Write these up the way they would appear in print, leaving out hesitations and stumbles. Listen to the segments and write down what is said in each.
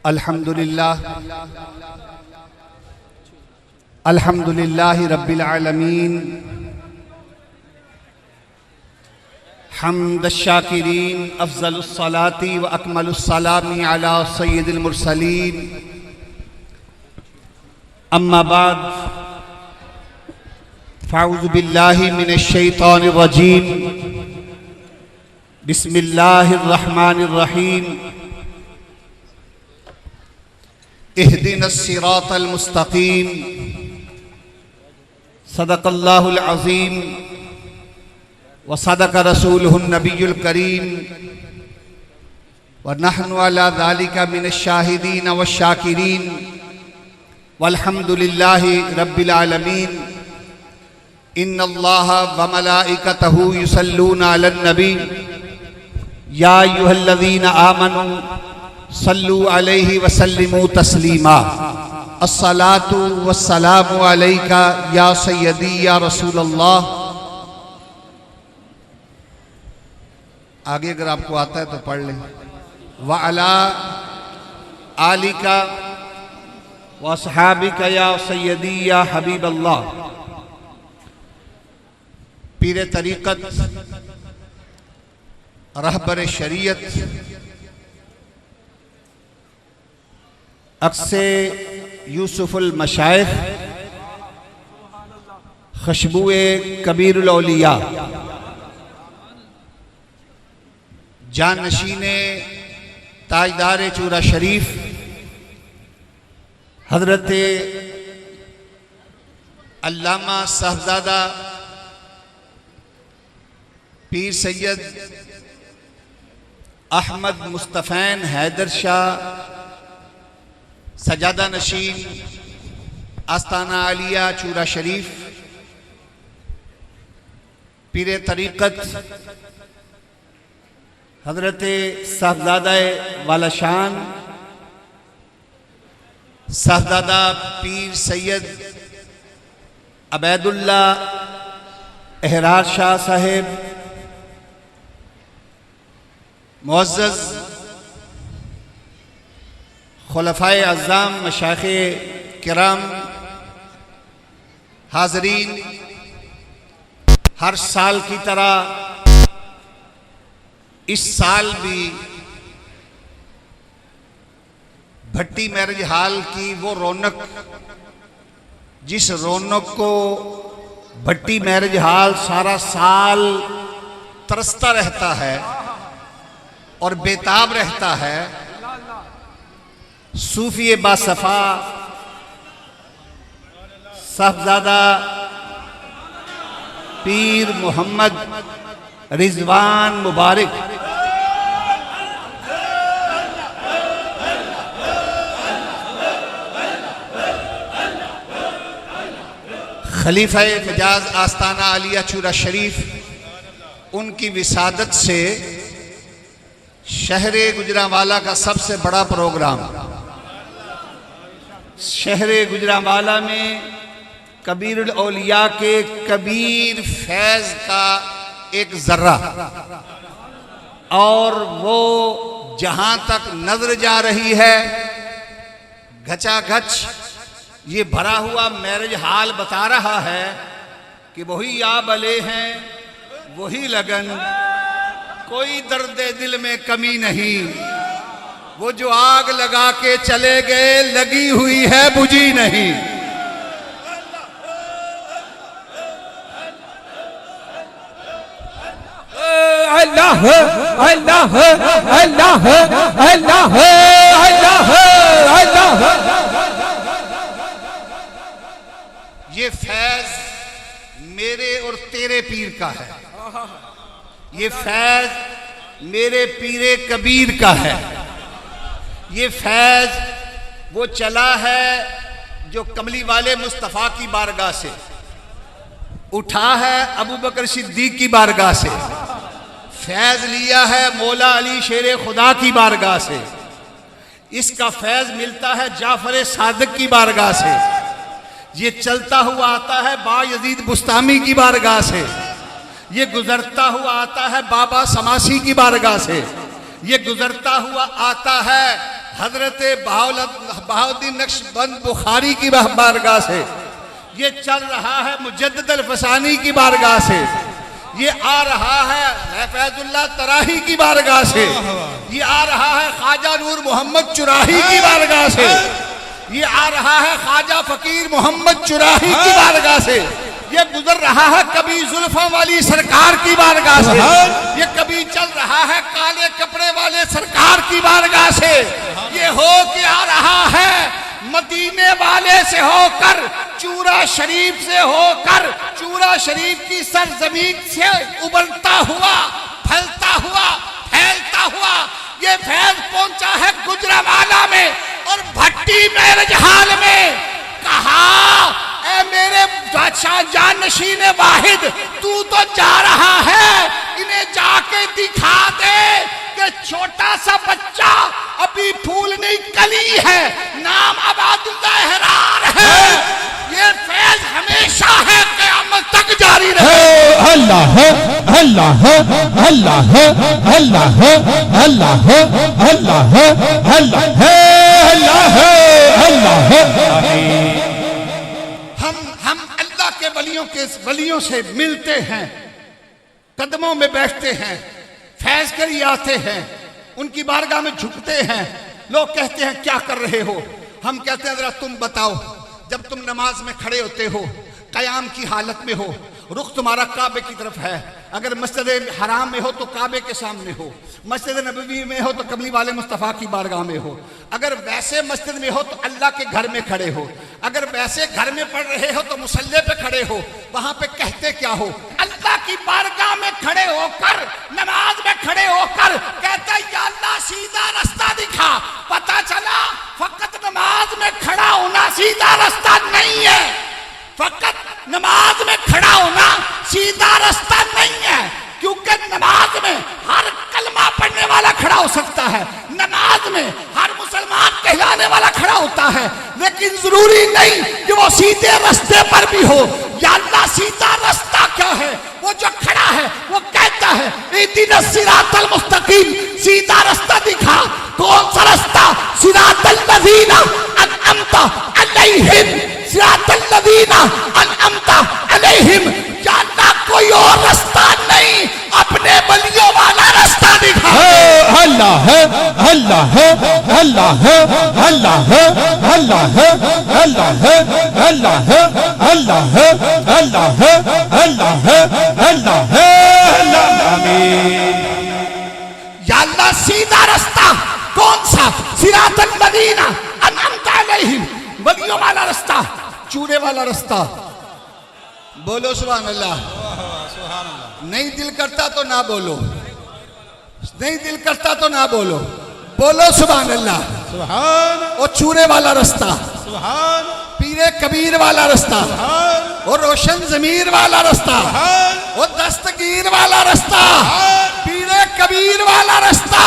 अल्हम्दुलिल्लाह रब्बिल आलमीन हम्दश शाकिरीन अफ़ज़लुस सलाती व अकमलुस सलामी अला सय्यिदिल मुरसलीन अम्मा बाद फ़अऊज़ु बिल्लाहि मिनश शैतानिर रजीम बिस्मिल्लाहिर रहमानिर रहीम इहदिनस सिरातल मुस्तक़ीम सदक़ल्लाहुल अज़ीम व सदक़ रसूलुहुन नबियुल करीम व नहनु अला ज़ालिका मिनश शाहिदीन व शाकिरीन वल्हम्दुलिल्लाहि रब्बिल आलमीन। इन्नल्लाह व मलाइकतहु युसल्लूना अलन नबी या अय्युहल्लज़ीना आमनू सल्लु अलैहि व सल्लिमू तस्लीमा। अस्सलातु वस्सलामु अलैका या सय्यदी या रसूलल्लाह। आगे अगर आपको आता है तो पढ़ लें। व अला आलिका व अस्हाबिका या सय्यदी या हबीब अल्लाह। पीर तरीक़त रहबर शरीयत अक्से यूसुफुल मशाइख खुशबुए कबीरुल औलिया जानशीने ताजदार चूरा शरीफ हजरत अल्लामा साहबजादा पीर सैयद अहमद मुस्तफ़ैन हैदर शाह सजादा नशीन आस्ताना आलिया चूरा शरीफ पीर तरीक़त हजरत साहबजादा वाला शान साहबजादा पीर सैयद अबैदुल्ला एहरार शाह साहेब मुअज़्ज़ज़ खुलफ़ाए अज़्ज़ाम मशाइख़े किराम हाज़रीन, हर साल की तरह इस साल भी भट्टी मैरिज हाल की वो रौनक, जिस रौनक को भट्टी मैरिज हाल सारा साल तरसता रहता है और बेताब रहता है, सूफी बासफ़ा साहबजादा पीर मोहम्मद रिजवान मुबारक खलीफा मिजाज आस्ताना आलिया चूरा शरीफ, उनकी विसादत से शहर गुजरांवाला का सबसे बड़ा प्रोग्राम शहर गुजरांवाला में कबीरुल औलिया के कबीर फैज़ का एक जर्रा, और वो जहां तक नजर जा रही है घचाघच ये भरा हुआ मैरिज हाल बता रहा है कि वही या बले हैं, वही लगन, कोई दर्द दिल में कमी नहीं। वो जो आग लगा के चले गए लगी हुई है बुझी नहीं। अल्लाह अल्लाह अल्लाह अल्लाह अल्लाह अल्लाह। ये फैज मेरे और तेरे पीर का है, ये फैज मेरे पीरे कबीर का है। ये फैज वो चला है जो कमली वाले मुस्तफ़ा की बारगाह से उठा है, अबू बकर सिद्दीक की बारगाह से फैज लिया है, मौला अली शेर खुदा की बारगाह से। इसका फैज मिलता है जाफर सादिक की बारगाह से। ये चलता हुआ आता है बायजीद बुस्तामी की बारगाह से। ये गुजरता हुआ आता है बाबा समासी की बारगाह से। ये गुजरता हुआ आता है हजरत बहाउद्दीन नक्शबंद बुखारी की बारगाह से, ये चल रहा है मुजद्दिद अल-फसानी की बारगाह से, ये आ रहा है फैजुल्लाह तराही की बारगाह से, ये आ रहा है ख्वाजा नूर मोहम्मद चुराही की बारगाह से, ये आ रहा है ख्वाजा फकीर मोहम्मद चुराही की बारगाह से, ये गुजर रहा है कभी जुल्फा वाली सरकार की बारगाह से, ये कभी चल रहा है काले कपड़े वाले सरकार की बारगाह से, ये हो के आ रहा है मदीने वाले से होकर, चूरा शरीफ से होकर, चूरा शरीफ की सरजमीन से उबलता हुआ, फैलता हुआ, फैलता हुआ ये फैज पहुंचा है गुजरावाला में और भट्टी मैरिज हाल में। कहा ए मेरे बादशाह जानशीन वाहिद, तू तो जा रहा है, इन्हें जाके दिखा दे कि छोटा सा बच्चा अभी फूल नहीं कली है, नाम अबादुल्लाह अहरार है, ये फैज हमेशा है, क़यामत तक जारी रहे। अल्लाह अल्लाह अल्लाह अल्लाह अल्लाह अल्लाह अल्लाह अल्लाह। हम अल्लाह के वलियों से मिलते हैं, कदमों में बैठते हैं, फैज के लिए आते हैं, उनकी बारगाह में झुकते हैं। लोग कहते हैं क्या कर रहे हो, हम कहते हैं जरा तुम बताओ, जब तुम नमाज में खड़े होते हो, कयाम की हालत में हो, रुख तुम्हारा काबे की तरफ है, अगर मस्जिद हराम में हो तो काबे के सामने हो, मस्जिद नबवी में हो तो कमली वाले मुस्तफ़ा की बारगाह में हो, अगर वैसे मस्जिद में हो तो अल्लाह के घर में खड़े हो, अगर वैसे घर में पढ़ रहे हो तो मुसल्ले पे खड़े हो, वहां पे कहते क्या हो, अल्लाह की बारगाह में खड़े होकर, नमाज में खड़े होकर कहते या अल्लाह सीधा रास्ता दिखा। पता चला फकत नमाज में खड़ा होना सीधा रास्ता नहीं है, फकत नमाज में खड़ा होना सीधा रास्ता नहीं है, क्योंकि नमाज में हर कलमा पढ़ने वाला खड़ा हो सकता है, नमाज में हर मुसलमान कहलाने वाला खड़ा होता है, लेकिन जरूरी नहीं कि वो सीधे रास्ते पर भी हो। या अल्लाह सीधा रास्ता क्या है, वो जो खड़ा है वो कहता है इहदिना सिरातल मुस्तकीम, सीधा रास्ता दिखा। कौन सा रास्ता? सिरातल लज़ीना अनअमता अलैहिम, सिरातल लज़ीना अनअमता अलैहिम। या अल्लाह कोई और रास्ता नहीं, अपने वलियों वाला रास्ता दिखा। अल्लाह अल्लाह अल्लाह अल्लाह अल्लाह अल्लाह अल्लाह अल्लाह अल्लाह अल्लाह अल्लाह। आमीन। या अल्लाह सीधा रास्ता कौन सा? सिरातल लज़ीना अनअमता अलैहिम, वलियों वाला रास्ता, चूरे वाला रास्ता। बोलो सुभान अल्लाह। नहीं दिल करता तो ना बोलो, नहीं दिल करता तो ना बोलो, बोलो सुभान अल्लाह। सुभान। वो चूरे वाला रास्ता, सुभान। पीरे कबीर वाला रास्ता, वो रोशन जमीर वाला रास्ता, वो दस्तगीर वाला रास्ता, पीरे कबीर वाला रास्ता।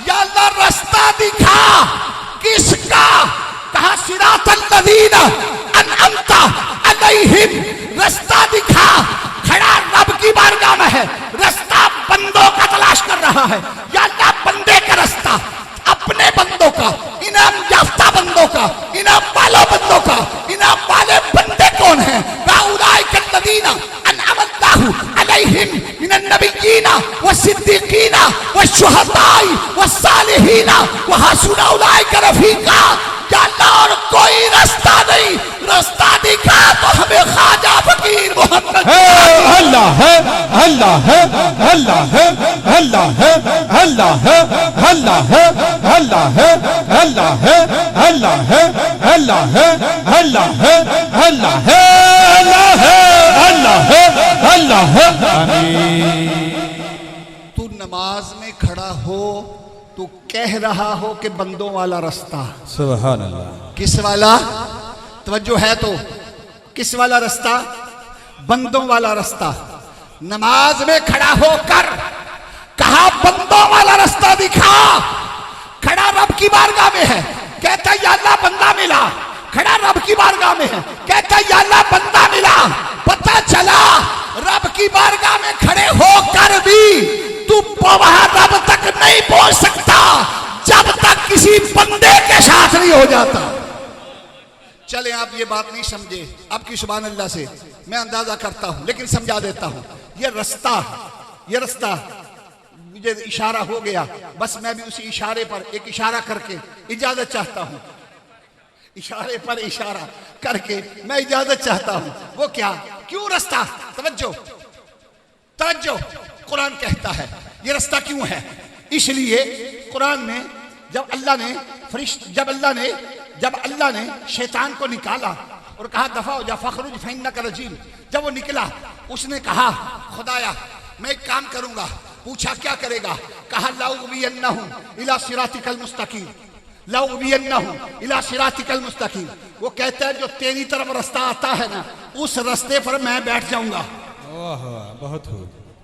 या अल्लाह रास्ता दिखा। किसका? कहा सिरातल लज़ीना अनअमता अलैहिम, रास्ता दिखा। खड़ा रब की बारगाह में है, रास्ता बंदों का तलाश कर रहा है। या अल्लाह बंदे का रास्ता, अपने बंदों का, इनाम याफ्ता बंदों का, इनाम वालों बंदों का। इनाम वाले बंदे कौन है? उलाइकल लज़ीना अनअमल्लाहु अलैहिम मिनन नबिय्यीना वस्सिद्दीकीना वश्शुहदाई वस्सालिहीना व हसुना उलाइका रफीका। या अल्लाह और कोई रास्ता नहीं, रास्ता दिखा तो हमें ख्वाजा फकीर मोहम्मद। अल्लाह अल्लाह अल्लाह अल्लाह अल्लाह अल्लाह अल्लाह अल्लाह अल्लाह अल्लाह अल्लाह अल्लाह अल्लाह। तू नमाज में खड़ा हो, तू कह रहा हो कि बंदों वाला रास्ता। सुभान अल्लाह। किस वाला? तवज्जो है तो किस वाला रास्ता? बंदों वाला रास्ता। नमाज में खड़ा होकर कहा बंदों वाला रास्ता दिखा। खड़ा रब की बारगाह में है, कहता या अल्लाह बंदा मिला। खड़ा रब की बारगाह में है, कहता या अल्लाह बंदा मिला। पता चला रब की बारगाह में खड़े होकर भी तू वहां रब तक नहीं पहुंच सकता। जब तक किसी बंदे के साथ नहीं हो जाता। चले आप ये बात नहीं समझे, आपकी सुभान अल्लाह से मैं अंदाजा करता हूं, लेकिन समझा देता हूं। ये रास्ता मुझे इशारा हो गया, बस मैं भी उसी इशारे पर एक इशारा करके इजाजत चाहता हूं। इशारे पर इशारा करके मैं इजाजत चाहता हूं। वो क्या, क्यों रास्ता? तवज्जो, कुरान कहता है ये रास्ता क्यों है। इसलिए कुरान में जब अल्लाह ने शैतान को निकाला और कहा दफा हो जा फखरुज फइन्नका रजीम, जब वो निकला उसने कहा खुदाया मैं एक काम करूंगा। पूछा क्या करेगा? कहा लउबियन्नहुम इला सिरातिकल मुस्तकीम, लउबियन्नहुम इला सिरातिकल मुस्तकीम। वो कहता है जो तेरी तरफ रास्ता आता है ना, उस रास्ते पर मैं बैठ जाऊंगा। बहुत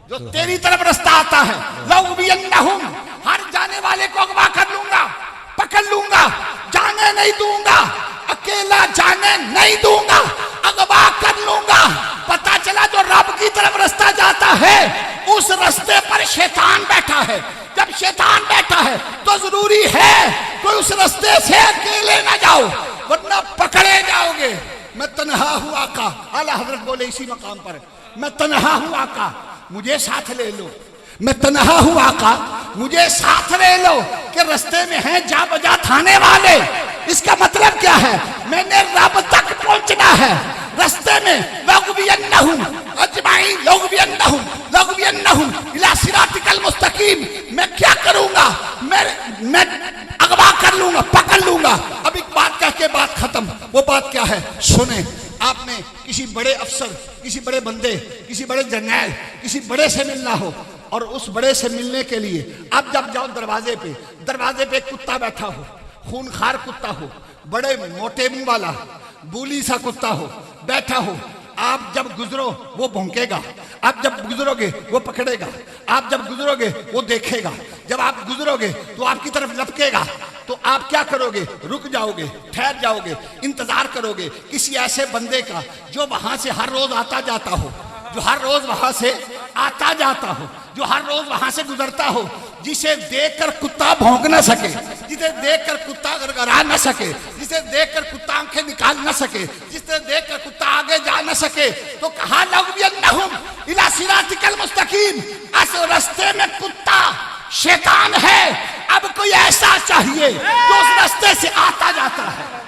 जो तेरी तरफ रास्ता आता है, लउबियन्नहुम, हर जाने वाले को अगवा कर लूंगा, पकड़ लूंगा, जाने नहीं दूंगा, अकेला जाने नहीं दूंगा, अगवा कर लूंगा। पता चला जो रब की तरफ रास्ता जाता है उस रास्ते पर शैतान बैठा है। जब शैतान बैठा है तो जरूरी है कोई उस रास्ते से अकेले ना जाओ, वरना पकड़े जाओगे। मैं तन्हा हूं आका, आला हजरत बोले इसी मकाम पर, मैं तन्हा हूं आका मुझे साथ ले लो, मैं तन्हा हूं आका मुझे साथ ले लो। कि रास्ते में है जा बजा थाने वाले। इसका मतलब क्या है? मैंने रब तक पहुंचना है। रास्ते में लउबियन्नहुम अजमाइन, लउबियन्नहुम इला सिरातिकल मुस्तकीम। मैं क्या करूंगा? मैं अगवा कर लूंगा, पकड़ लूंगा। अब एक बात कह के बात खत्म। वो बात क्या है सुने। आपने किसी बड़े अफसर, किसी बड़े बंदे, किसी बड़े जर्नैल, किसी बड़े से मिलना हो, और उस बड़े से मिलने के लिए आप जब जाओ दरवाजे पे एक कुत्ता बैठा हो, खूनखार कुत्ता हो, बड़े मोटे मुंह वाला बूली सा कुत्ता हो, बैठा हो। आप जब गुजरो वो भौंकेगा, आप जब गुजरोगे वो पकड़ेगा, आप जब गुजरोगे वो देखेगा, जब आप गुजरोगे तो आपकी तरफ लपकेगा। तो आप क्या करोगे? रुक जाओगे, ठहर जाओगे, इंतजार करोगे किसी ऐसे बंदे का जो वहां से हर रोज आता जाता हो, जो हर रोज वहां से आता जाता हो, जो हर रोज वहां से गुजरता हो, जिसे देखकर कुत्ता भौंक न सके, जिसे देखकर कुत्ता गड़गड़ा न सके, जिसे देखकर कुत्ता आंखें निकाल न सके, जिसे देखकर कुत्ता आगे जा न सके। तो कहा लउबियन्नहुम इला सिरातिकल मुस्तकीम। इस रास्ते में कुत्ता शैतान है। अब कोई ऐसा चाहिए जो उस रास्ते से आता जाता है।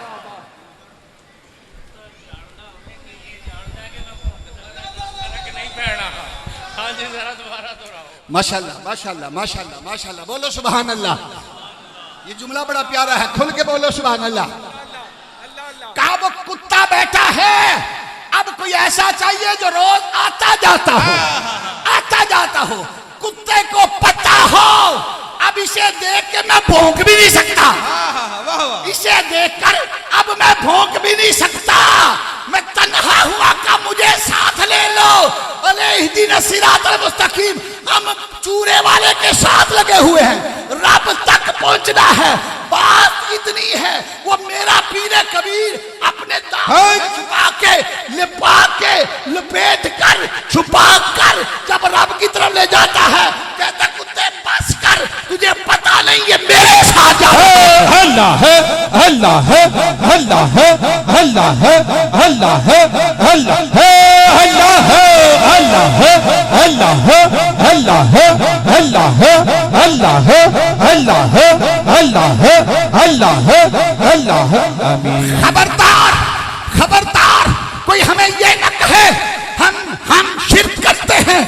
माशाल्लाह माशाल्लाह माशाल्लाह माशाल्लाह, बोलो सुभान अल्लाह। ये जुमला बड़ा प्यारा है, खुल के बोलो सुभान अल्लाह। कहा वो कुत्ता बैठा है, अब कोई ऐसा चाहिए जो रोज आता जाता हो, कुत्ते को पता हो अब इसे देख के मैं भौंक भी नहीं सकता, इसे देखकर अब मैं भौंक भी नहीं सकता। मैं तन्हा हुआ का मुझे साथ ले लो, अलैहिदिन सिरातल मुस्तकीम। हम चूरे वाले के साथ लगे हुए हैं, रब तक पहुंचना है। बात इतनी है, वो मेरा पीरे कबीर अपने दांत छुपा के, लिपा के, लपेट कर, छुपा कर जब रब की तरफ ले जाता है, कहता कुत्ते बस कर, तुझे पता नहीं ये मेरे साथ जा रहा है। अल्लाह है, अल्लाह है, अल्लाह है, अल्लाह है, अल्लाह है, अल्लाह है, अल्लाह है, अल्लाह है, अल्लाह है, अल्लाह है, अल्लाह है, अल्लाह है, अल्लाह है, अल्लाह है, अल्लाह है, अल्लाह है। आमीन। खबरदार कोई हमें ये न कहे हम शिर्क करते हैं,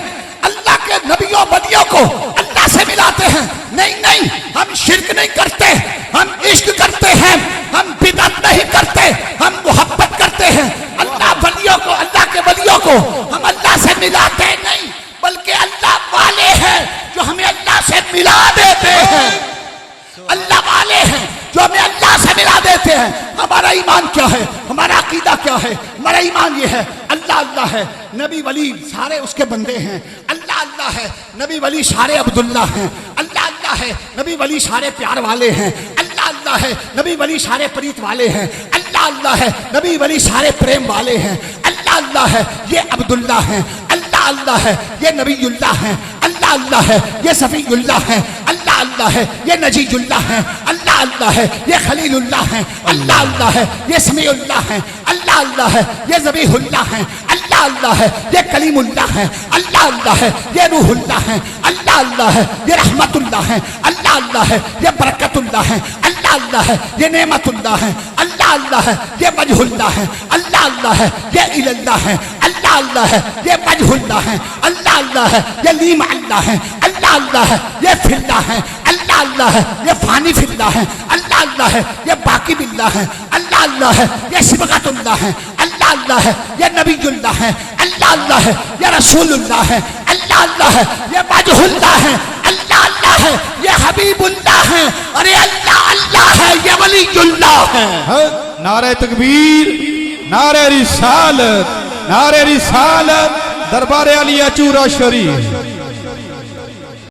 अल्लाह के नबियों वलियों को अल्लाह से मिलाते हैं। नहीं, हम शिर्क नहीं करते, हम इश्क करते हैं, हम बिदअत नहीं करते, हम मोहब्बत करते हैं। अल्लाह के वलियों को हम अल्लाह से मिलाते नहीं, बल्कि अल्लाह वाले हैं जो हमें अल्लाह से मिला देते हैं। अल्लाह वाले हैं जो हमें अल्लाह से मिला देते हैं। हमारा ईमान क्या है, हमारा अकीदा क्या है? हमारा ईमान ये है अल्लाह अल्लाह है, नबी वली सारे उसके बंदे हैं। अल्लाह अल्लाह है, नबी वली सारे अब्दुल्ला हैं। अल्लाह अल्लाह है, नबी वली सारे प्यार वाले हैं। अल्लाह अल्लाह है, नबी वली सारे प्रीत वाले हैं। अल्लाह अल्लाह है, नबी वली सारे प्रेम वाले हैं। अल्लाह अल्लाह है, ये अब्दुल्ला हैं। अल्लाह अल्लाह अल्लाह है ये नबीयुल्लाह है, अल्लाह अल्लाह है ये सफीयुल्लाह है, अल्लाह अल्लाह है ये नजीजुल्लाह है, अल्लाह अल्लाह है ये खलीलुल्लाह है, अल्लाह अल्लाह है ये समीउल्लाह है, अल्लाह अल्लाह है ये ज़बीहुल्लाह है, अल्लाह अल्लाह है ये कलीमुल्लाह है, अल्लाह अल्लाह है ये रूहुल्लाह है, अल्लाह अल्लाह है ये रहमतुल्लाह है, अल्लाह अल्लाह है ये बरकतुल्लाह है, अल्लाह अल्लाह है ये नेमतुल्लाह है, अल्लाह अल्लाह है ये वजहुल्लाह है, अल्लाह अल्लाह है ये इलल्लाह है, अल्लाह अल्लाह है ये वजहुल्लाह है, अल्लाह अल्लाह है ये लीम अल्लाह है, अल्लाह अल्लाह है ये फिल्लाह है, अल्लाह अल्लाह है ये फानी फिल्लाह है, अल्लाह अल्लाह है ये बाकी बिल्लाह है, अल्लाह अल्लाह है ये सिबगतुल्लाह है, अल्लाह अल्लाह है ये नबीयुल्लाह है, अल्लाह अल्लाह है ये रसूलुल्लाह है, अल्लाह अल्लाह है ये वजहुल्लाह है, अल्लाह अल्लाह है ये हबीबुल्लाह है, अरे अल्लाह अल्लाह है ये वलीयुल्लाह है। नारे तकबीर, नारे रिसालत, नारे रिसालत, दरबार आलिया चूरा शरीफ।